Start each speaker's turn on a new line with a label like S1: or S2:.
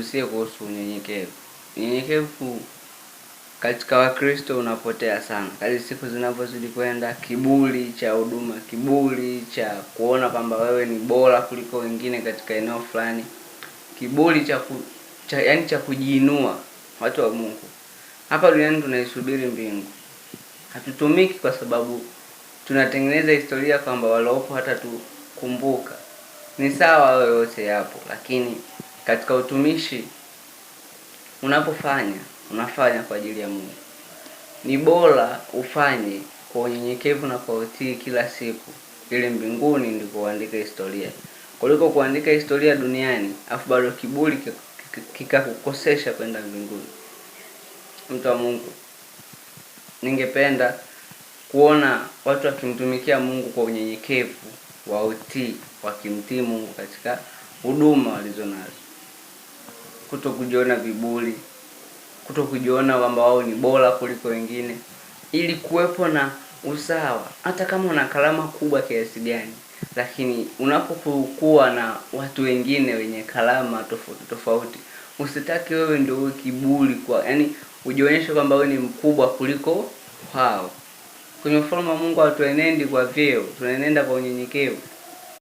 S1: nigusie kuhusu unyenyekevu. Unyenyekevu katika Wakristo unapotea sana. Kadri siku zinavyozidi kwenda, kiburi cha huduma, kiburi cha kuona kwamba wewe ni bora kuliko wengine katika eneo fulani, kiburi cha kujiinua. Watu wa Mungu, hapa duniani tunaisubiri mbingu. Hatutumiki kwa sababu tunatengeneza historia kwamba waliopo hata tukumbuka. Ni sawa wewe yote yapo, lakini katika utumishi unafanya kwa ajili ya Mungu. Ni bora ufanye kwa unyenyekevu na kwa utii kila siku, ili mbinguni ndiko kuandika historia, kuliko kuandika historia duniani afu bado kiburi kikakukosesha kwenda mbinguni. Mtu wa Mungu, ningependa kuona watu wakimtumikia Mungu kwa unyenyekevu wa utii, wakimtii Mungu katika huduma walizonazo. Kutokujiona viburi, kutokujiona kwamba wao ni bora kuliko wengine, ili kuwepo na usawa. Hata kama una karama kubwa kiasi gani, lakini unapokuwa na watu wengine wenye karama tofauti, usitaki wewe ndio uwe kiburi ujionyeshe kwamba wewe ni mkubwa kuliko hao. Kwenye ufalme wa Mungu hatuenendi kwa vyeo, tunaenenda kwa unyenyekevu.